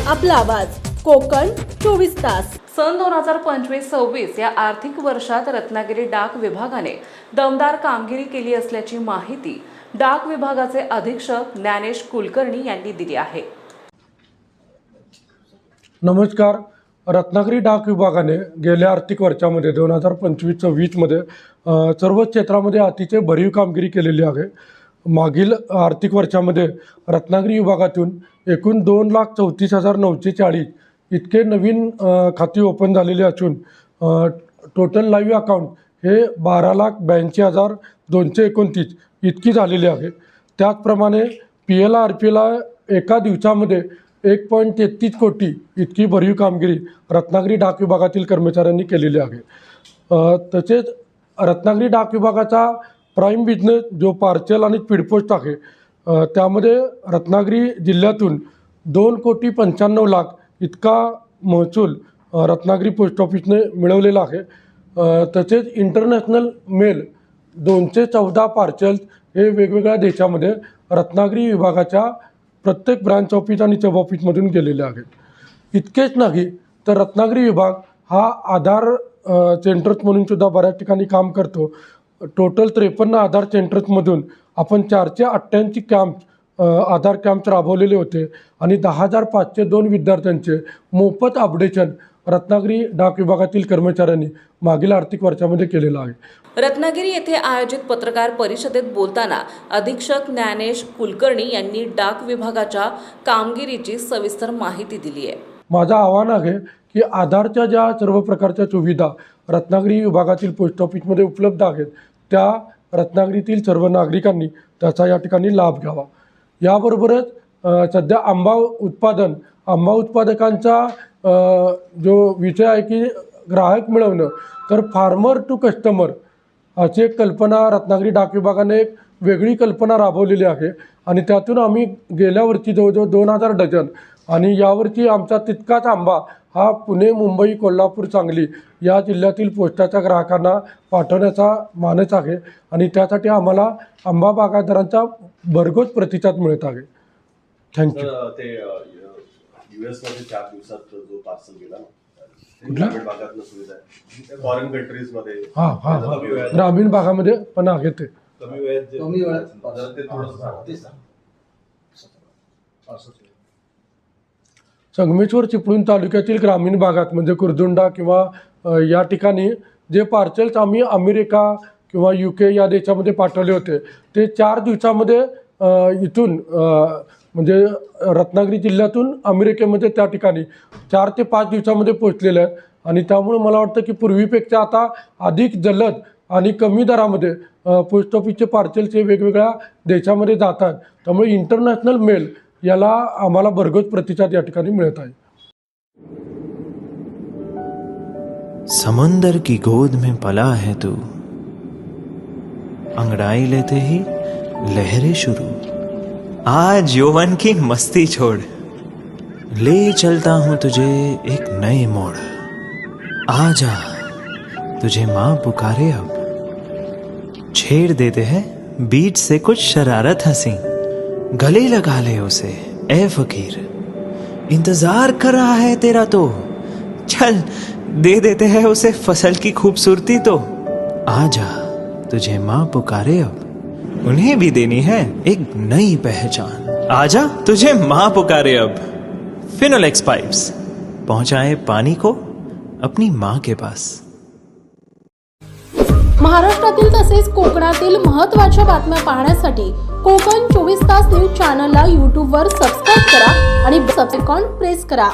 आपला आवाज कोकण 24 तास। सन 2025-26 या आर्थिक वर्षात रत्नागिरी डाक विभागाने दमदार कामगिरी केली असल्याची माहिती डाक विभागाचे अधीक्षक ज्ञानेश कुलकर्णी यांनी दिली आहे। नमस्कार। रत्नागिरी डाक विभागाने गेल्या आर्थिक वर्षामध्ये 2025-26 मध्ये सर्व क्षेत्रामध्ये अतिशय भरीव कामगिरी केलेली आहे। मागील आर्थिक वर्षामध्ये रत्नागिरी विभागातून एकूण 2,34,940 इतके नवीन खाती ओपन झालेली असून टोटल लाईव्ह अकाउंट हे 12,82,229 इतकी झालेली आहे। त्याचप्रमाणे PLI RPLI एका दिवसामध्ये 1.33 कोटी इतकी भरीव कामगिरी रत्नागिरी डाक विभागातील कर्मचाऱ्यांनी केलेली आहे। तसेच रत्नागिरी डाक विभागाचा प्राईम बिझनेस जो पार्सल आणि स्पीड पोस्ट आहे त्यामध्ये रत्नागिरी जिल्ह्यातून 2,95,00,000 इतका महसूल रत्नागिरी पोस्ट ऑफिसने मिळवलेला आहे। तसेच इंटरनॅशनल मेल 214 पार्सल्स हे वेगवेगळ्या देशामध्ये रत्नागिरी विभागाच्या प्रत्येक ब्रांच ऑफिस आणि सब ऑफिसमधून गेलेले आहेत। इतकेच नाही तर रत्नागिरी विभाग हा आधार सेंटर्स म्हणून सुद्धा बऱ्याच ठिकाणी काम करतो। टोटल 53 आधार सेंटर्समधून आपण 488 कॅम्प्स आधार कॅम्प्स राबवलेले होते आणि 10,502 विद्यार्थ्यांचे मोफत अपडेशन रत्नागिरी डाक विभागातील कर्मचाऱ्यांनी मागील आर्थिक वर्षामध्ये केलेलं आहे। रत्नागिरी येथे आयोजित पत्रकार परिषदेत बोलताना अधीक्षक ज्ञानेश कुलकर्णी यांनी डाक विभागाच्या कामगिरीची सविस्तर माहिती दिली आहे। माझं आव्हान आहे की आधारच्या ज्या सर्व प्रकारच्या सुविधा रत्नागिरी विभागातील पोस्ट ऑफिसमध्ये उपलब्ध आहेत त्या रत्नागिरीतील सर्व नागरिकांनी त्याचा या ठिकाणी लाभ घ्यावा। याबरोबरच सध्या आंबा उत्पादकांचा जो विषय आहे की ग्राहक मिळवणं, तर फार्मर टू कस्टमर अशी एक कल्पना रत्नागिरी डाक विभागाने एक वेगळी कल्पना राबवलेली आहे आणि त्यातून आम्ही गेल्या वर्षी जवळजवळ 2,000 डझन आणि यावर्षी आमचा तितकाच आंबा हा पुणे, मुंबई, कोल्हापूर, सांगली या जिल्ह्यातील पोस्टाच्या ग्राहकांना पाठवण्याचा मानस आहे आणि त्यासाठी आम्हाला आंबा बागायतदारांचा भरघोस प्रतिसाद मिळत आहे। थँक्यू। ते US मध्ये 4 दिवसात जो पार्सल गेला ना, ग्रामीण भागातलं सुविधा आहे फॉरेन कंट्रीज मध्ये ग्रामीण भागामध्ये पण आहे ते कमी वेळात ते थोडंसं संगमेश्वर चिपळूण तालुक्यातील ग्रामीण भागात म्हणजे कुर्दुंडा किंवा या ठिकाणी जे पार्सल्स आम्ही अमेरिका किंवा UK या देशामध्ये पाठवले होते ते 4 दिवसामध्ये इथून म्हणजे रत्नागिरी जिल्ह्यातून अमेरिकेमध्ये त्या ठिकाणी 4 ते 5 दिवसामध्ये पोहोचलेले आहेत आणि त्यामुळे मला वाटतं की पूर्वीपेक्षा आता अधिक जलद आणि कमी दरामध्ये पोस्ट ऑफिसचे पार्सल्स हे वेगवेगळ्या देशामध्ये जातात। त्यामुळे इंटरनॅशनल मेल याला आम्हाला भरघोस प्रतिसाद या ठिकाणी मिळत आहे। समंदर की गोद में पला है तू, अंगड़ाई लेते ही लहरें शुरू। आज यौवन की मस्ती छोड़, ले चलता हूं तुझे एक नए मोड़। आजा तुझे माँ पुकारे अब, छेड़ देते हैं बीच से कुछ शरारत हंसी। गले लगा ले उसे ए फकीर, इंतजार कर रहा है तेरा तो, चल दे देते हैं उसे फसल की खूबसूरती तो। आजा तुझे माँ पुकारे अब, उन्हें भी देनी है एक नई पहचान। आजा तुझे माँ पुकारे अब। फिनोलेक्स पाइप्स पहुंचाए पानी को अपनी माँ के पास। महाराष्ट्रातील तसेच कोकणातील महत्त्वाच्या बातम्या पाहण्यासाठी कोकण 24 तास न्यूज चॅनलला YouTube वर सबस्क्राइब करा आणि बेल आयकॉन प्रेस करा।